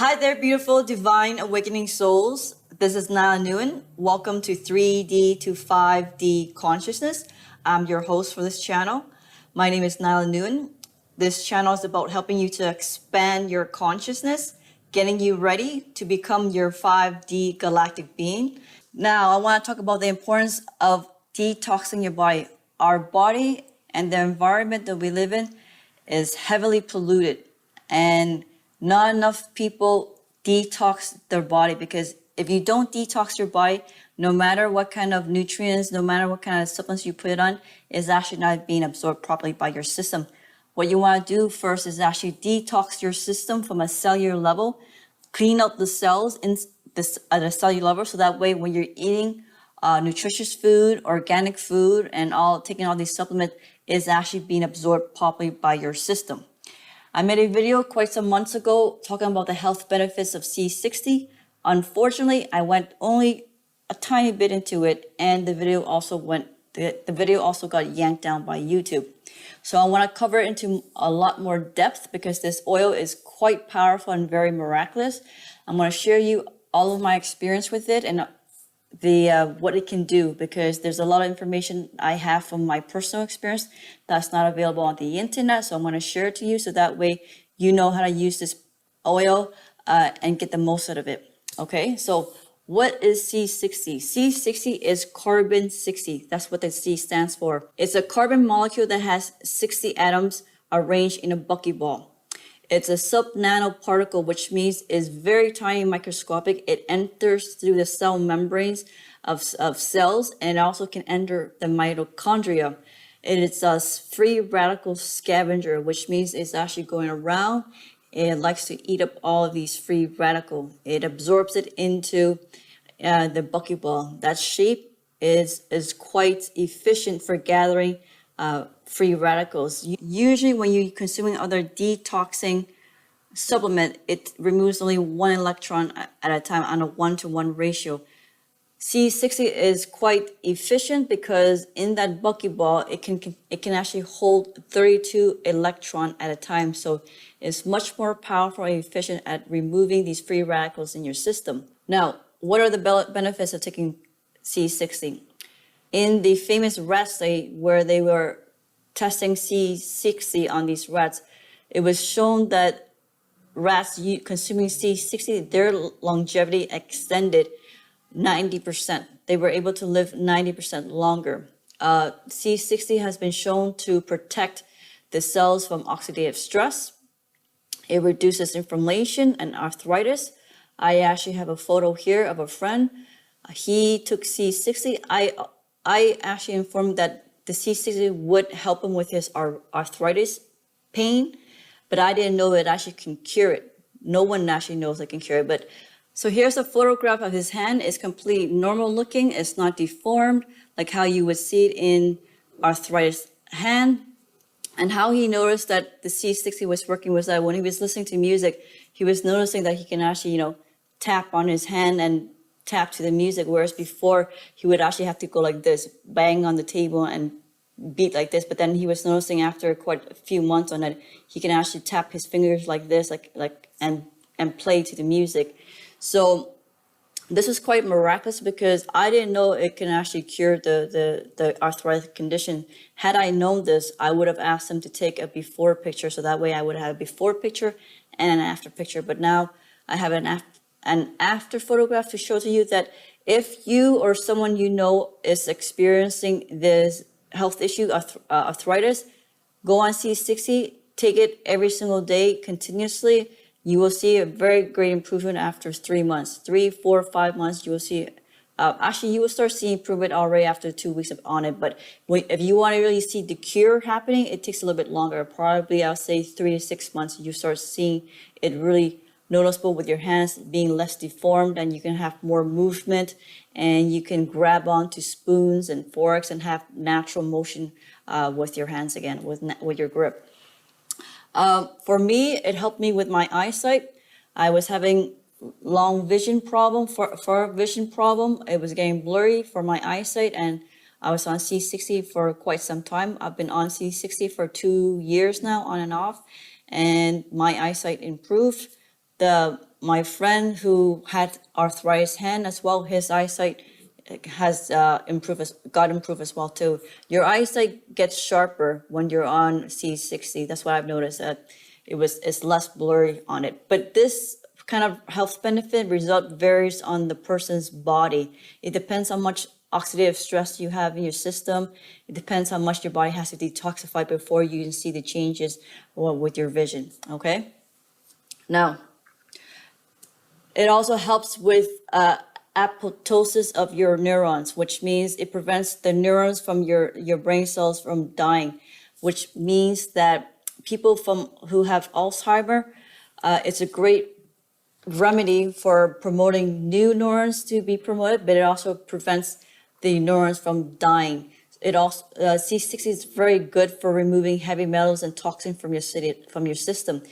Hi there, beautiful divine awakening souls. This is Nyla. Welcome to 3D to 5D consciousness. I'm your host for this channel. My name is Nyla. This channel is about helping you to expand your consciousness, getting you ready to become your 5D galactic being. Now, I want to talk about the importance of detoxing your body. Our body and the environment that we live in is heavily polluted, and not enough people detox their body, because if you don't detox your body, no matter what kind of nutrients, no matter what kind of supplements you put it on, is actually not being absorbed properly by your system. What you want to do first is actually detox your system from a cellular level, clean up the cells at a cellular level, so that way when you're eating nutritious food, organic food, and taking all these supplements, is actually being absorbed properly by your system. I made a video quite some months ago talking about the health benefits of C60. Unfortunately, I went only a tiny bit into it, and the video also got yanked down by YouTube. So I want to cover it into a lot more depth because this oil is quite powerful and very miraculous. I'm going to share you all of my experience with it and what it can do, because there's a lot of information I have from my personal experience that's not available on the internet. So I'm going to share it to you so that way you know how to use this oil and get the most out of it. Okay, so what is C60? C60 is carbon 60. That's what the C stands for. It's a carbon molecule that has 60 atoms arranged in a buckyball. It's a sub-nanoparticle, which means it's very tiny, microscopic. It enters through the cell membranes of cells, and it also can enter the mitochondria. It is a free radical scavenger, which means it's actually going around. It likes to eat up all of these free radicals. It absorbs it into the buckyball. That shape is quite efficient for gathering free radicals. Usually when you're consuming other detoxing supplement, it removes only one electron at a time on a 1-to-1 ratio. C60 is quite efficient because in that buckyball, it can actually hold 32 electrons at a time. So it's much more powerful and efficient at removing these free radicals in your system. Now, what are the benefits of taking C60? In the famous rat study where they were testing C60 on these rats, it was shown that rats consuming C60, their longevity extended 90%. They were able to live 90% longer. C60 has been shown to protect the cells from oxidative stress. It reduces inflammation and arthritis. I actually have a photo here of a friend. He took C60. I actually informed that the C60 would help him with his arthritis pain, but I didn't know it actually can cure it. No one actually knows it can cure it. But so here's a photograph of his hand. It's completely normal looking. It's not deformed like how you would see it in arthritis hand. And how he noticed that the C60 was working was that when he was listening to music, he was noticing that he can actually, tap on his hand and tap to the music, whereas before he would actually have to go like this, bang on the table and beat like this. But then he was noticing after quite a few months on it, he can actually tap his fingers like this, and play to the music. So this is quite miraculous because I didn't know it can actually cure the arthritic condition. Had I known this, I would have asked him to take a before picture, so that way I would have a before picture and an after picture. But now I have an after photograph to show to you that if you or someone you know is experiencing this health issue, arthritis, go on C60, take it every single day continuously. You will see a very great improvement after 3 months, 3, 4, 5 months. You will see, actually you will start seeing improvement already after 2 weeks on it. But if you want to really see the cure happening, it takes a little bit longer. Probably I'll say 3 to 6 months, you start seeing it really noticeable with your hands being less deformed, and you can have more movement, and you can grab onto spoons and forks and have natural motion with your hands again, with your grip. For me, it helped me with my eyesight. I was having long vision problem, far vision problem. It was getting blurry for my eyesight, and I was on C60 for quite some time. I've been on C60 for 2 years now, on and off, and my eyesight improved. The my friend who had arthritis hand as well, his eyesight has got improved as well too. Your eyesight gets sharper when you're on C60. That's what I've noticed, that it's less blurry on it. But this kind of health benefit result varies on the person's body. It depends how much oxidative stress you have in your system. It depends how much your body has to detoxify before you can see the changes with your vision. Okay. Now, it also helps with apoptosis of your neurons, which means it prevents the neurons from your brain cells from dying, which means that people who have Alzheimer, it's a great remedy for promoting new neurons to be promoted, but it also prevents the neurons from dying. It also C60 is very good for removing heavy metals and toxins from your system.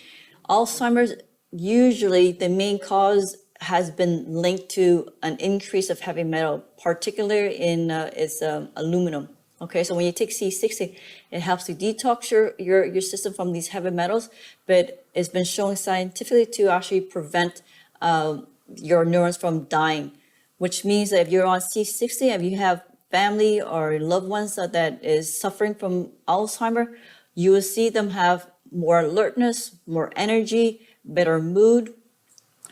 Alzheimer's, usually the main cause has been linked to an increase of heavy metal, particularly in aluminum. Okay, so when you take C60, it helps to detox your system from these heavy metals, but it's been shown scientifically to actually prevent your neurons from dying, which means that if you're on C60, if you have family or loved ones that is suffering from Alzheimer, you will see them have more alertness, more energy, better mood.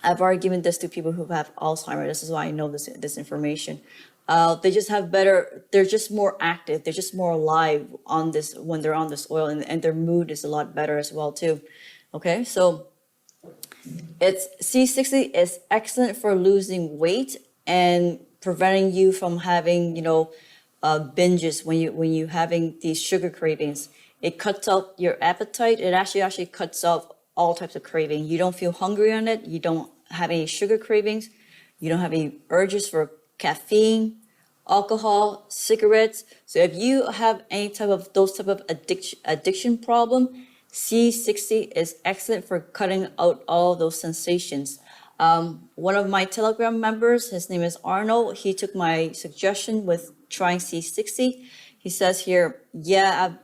I've already given this to people who have Alzheimer. This is why I know this information. They just have better, they're just more active. They're just more alive on this when they're on this oil, and their mood is a lot better as well too. Okay, so C60 is excellent for losing weight and preventing you from having, binges when you having these sugar cravings. It cuts out your appetite. It actually cuts off all types of craving. You don't feel hungry on it. You don't have any sugar cravings. You don't have any urges for caffeine, alcohol, cigarettes. So if you have any type of addiction problem, C60 is excellent for cutting out all those sensations. One of my Telegram members, his name is Arnold, he took my suggestion with trying C60. He says here, yeah,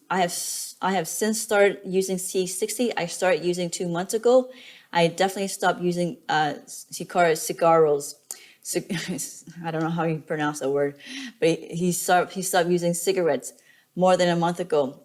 I have since started using C60. I started using 2 months ago. I definitely stopped using cigarros. I don't know how you pronounce that word, but he stopped using cigarettes more than a month ago.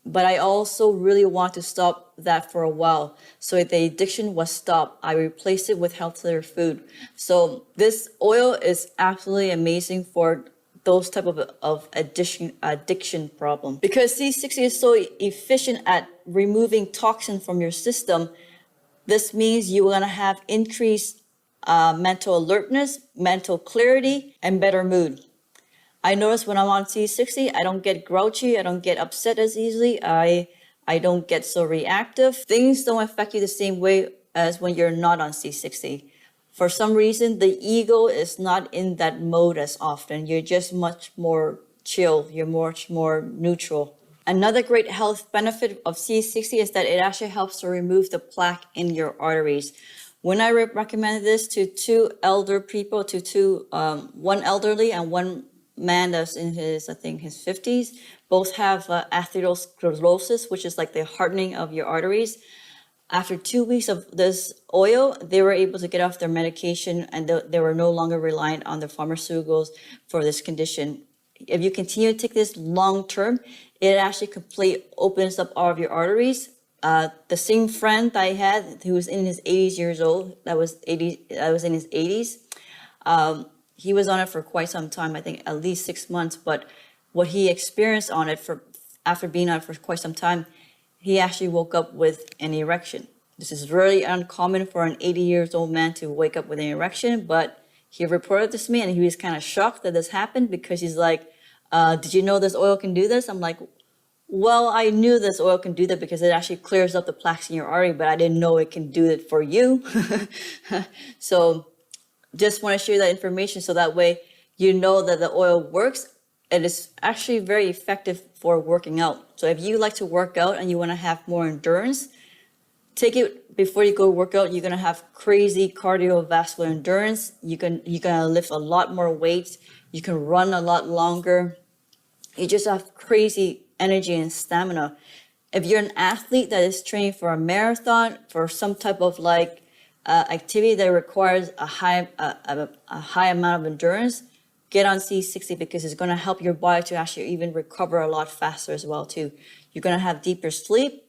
But I also really want to stop that for a while. So if the addiction was stopped, I replaced it with healthier food. So this oil is absolutely amazing for those type of addiction problem. Because C60 is so efficient at removing toxin from your system, this means you're gonna have increased mental alertness, mental clarity, and better mood. I notice when I'm on C60, I don't get grouchy, I don't get upset as easily, I don't get so reactive. Things don't affect you the same way as when you're not on C60. For some reason, the ego is not in that mode as often. You're just much more chill, you're much more neutral. Another great health benefit of C60 is that it actually helps to remove the plaque in your arteries. When I recommended this to two elder people, one elderly and one man that's in his 50s, both have atherosclerosis, which is like the hardening of your arteries. After 2 weeks of this oil, they were able to get off their medication, and they were no longer reliant on the pharmaceuticals for this condition. If you continue to take this long term, it actually completely opens up all of your arteries. The same friend I had who was in his 80s years old, that was in his 80s, he was on it for quite some time, I think at least 6 months. But what he experienced on it after being on it for quite some time, he actually woke up with an erection. This is really uncommon for an 80 years old man to wake up with an erection, but he reported this to me and he was kind of shocked that this happened, because he's like, did you know this oil can do this? I'm like, well, I knew this oil can do that because it actually clears up the plaques in your artery, but I didn't know it can do it for you. So just want to share that information so that way you know that the oil works. It is actually very effective for working out. So if you like to work out and you want to have more endurance, take it before you go work out. You're going to have crazy cardiovascular endurance. You're going to lift a lot more weight. You can run a lot longer. You just have crazy energy and stamina. If you're an athlete that is training for a marathon, for some type of activity that requires a high amount of endurance, get on C60 because it's going to help your body to actually even recover a lot faster as well too. You're going to have deeper sleep.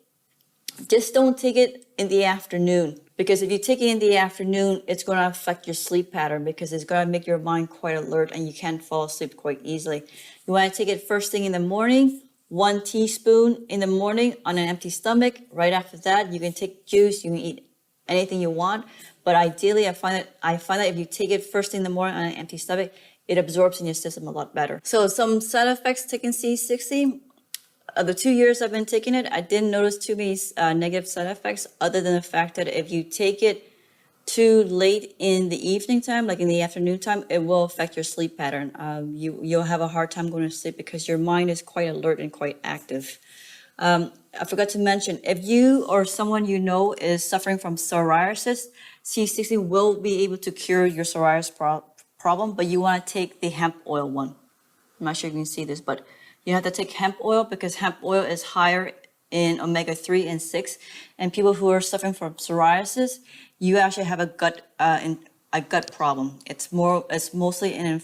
Just don't take it in the afternoon, because if you take it in the afternoon, it's going to affect your sleep pattern because it's going to make your mind quite alert and you can't fall asleep quite easily. You want to take it first thing in the morning, 1 teaspoon in the morning on an empty stomach. Right after that, you can take juice, you can eat anything you want. But ideally, I find that if you take it first thing in the morning on an empty stomach, it absorbs in your system a lot better. So some side effects taking C60. The 2 years I've been taking it, I didn't notice too many negative side effects, other than the fact that if you take it too late in the evening time, like in the afternoon time, it will affect your sleep pattern. You'll have a hard time going to sleep because your mind is quite alert and quite active. I forgot to mention, if you or someone you know is suffering from psoriasis, C60 will be able to cure your psoriasis problem, but you want to take the hemp oil one. I'm not sure if you can see this, but you have to take hemp oil because hemp oil is higher in omega-3 and 6. And people who are suffering from psoriasis, you actually have a gut problem. It's mostly an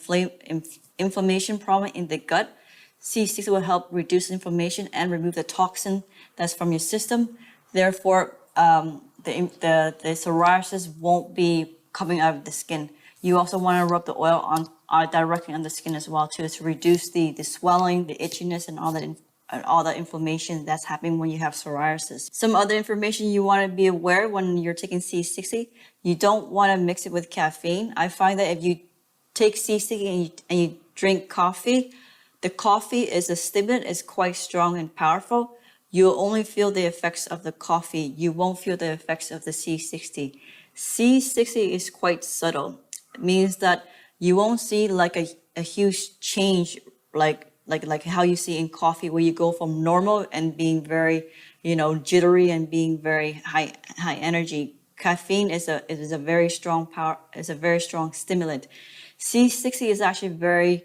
inflammation problem in the gut. C60 will help reduce inflammation and remove the toxin that's from your system. Therefore, the psoriasis won't be coming out of the skin. You also want to rub the oil on directly on the skin as well too, to reduce the swelling, the itchiness, and all the inflammation that's happening when you have psoriasis. Some other information you want to be aware when you're taking C60, you don't want to mix it with caffeine. I find that if you take C60 and you drink coffee, the coffee is a stimulant, is quite strong and powerful. You'll only feel the effects of the coffee. You won't feel the effects of the C60. C60 is quite subtle. It means that you won't see like a huge change like how you see in coffee, where you go from normal and being very, jittery and being very high energy. Caffeine is a very strong stimulant. C60 is actually very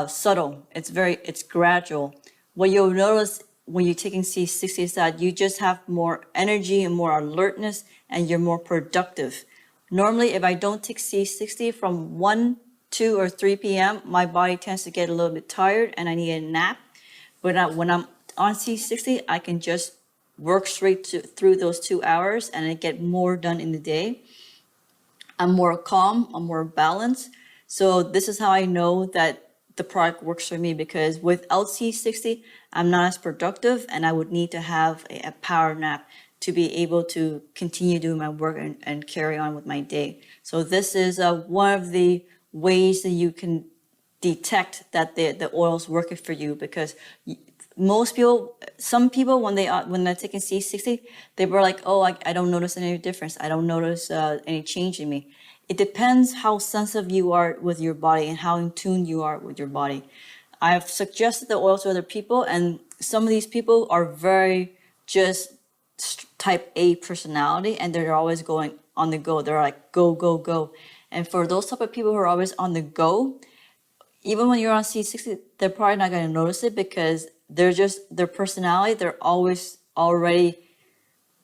subtle. It's gradual. What you'll notice when you're taking C60 is that you just have more energy and more alertness, and you're more productive. Normally, if I don't take C60 from 1, 2, or 3 p.m., my body tends to get a little bit tired and I need a nap. But when I'm on C60, I can just work straight through those 2 hours and I get more done in the day. I'm more calm, I'm more balanced. So this is how I know that the product works for me, because without C60, I'm not as productive and I would need to have a power nap to be able to continue doing my work and carry on with my day. So this is one of the ways that you can detect that the oil's working for you, because some people when they're taking C60, they were like, oh, I don't notice any difference. I don't notice any change in me. It depends how sensitive you are with your body and how in tune you are with your body. I've suggested the oil to other people, and some of these people are very just type A personality, and they're always going on the go. They're like, go, go, go. And for those type of people who are always on the go, even when you're on C60, they're probably not going to notice it, because their personality, they're always already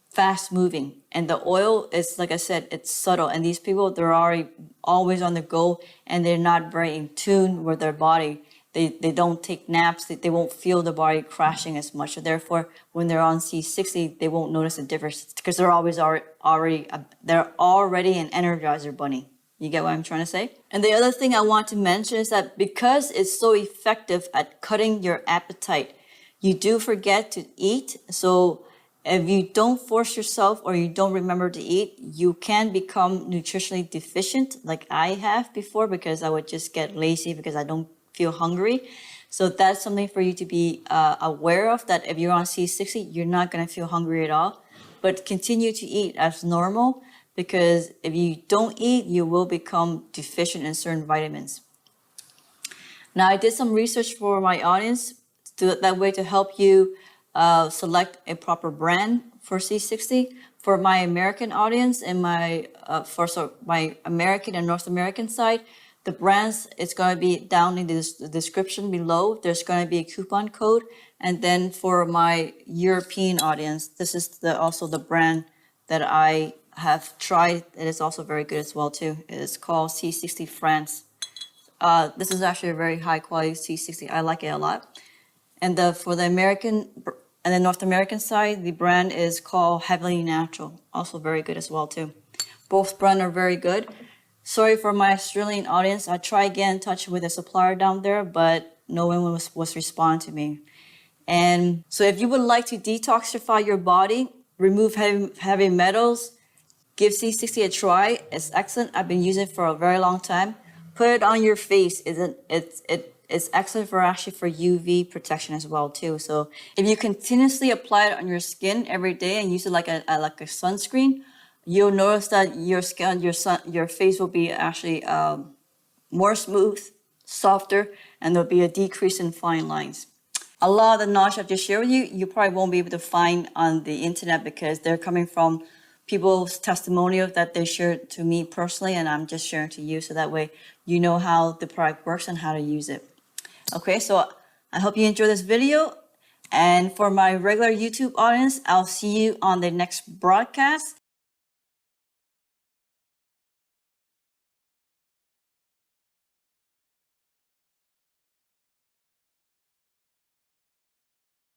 fast moving. And the oil is, like I said, it's subtle. And these people, they're already always on the go, and they're not very in tune with their body. They don't take naps. They won't feel the body crashing as much. So therefore, when they're on C60, they won't notice a difference, because they're already an energizer bunny. You get what I'm trying to say? And the other thing I want to mention is that because it's so effective at cutting your appetite, you do forget to eat. So if you don't force yourself or you don't remember to eat, you can become nutritionally deficient, like I have before, because I would just get lazy because I don't feel hungry. So that's something for you to be aware of, that if you're on C60, you're not going to feel hungry at all. But continue to eat as normal, because if you don't eat, you will become deficient in certain vitamins. Now, I did some research for my audience that way to help you select a proper brand for C60. For my American audience and my American and North American side, the brands, it's going to be down in the description below. There's going to be a coupon code. And then for my European audience, this is also the brand that I have tried. It is also very good as well too. It is called C60 France. This is actually a very high quality C60. I like it a lot. And for the American and the North American side, the brand is called Heavily Natural. Also very good as well too. Both brands are very good. Sorry for my Australian audience. I tried to get in touch with a supplier down there, but no one was responding to me. And so if you would like to detoxify your body, remove heavy metals, give C60 a try. It's excellent. I've been using it for a very long time. Put it on your face. It's excellent for UV protection as well too. So if you continuously apply it on your skin every day and use it like a sunscreen, you'll notice that your skin, your face will be actually more smooth, softer, and there'll be a decrease in fine lines. A lot of the knowledge I've just shared with you, you probably won't be able to find on the internet because they're coming from people's testimonials that they shared to me personally, and I'm just sharing to you so that way you know how the product works and how to use it. Okay, so I hope you enjoyed this video. And for my regular YouTube audience, I'll see you on the next broadcast.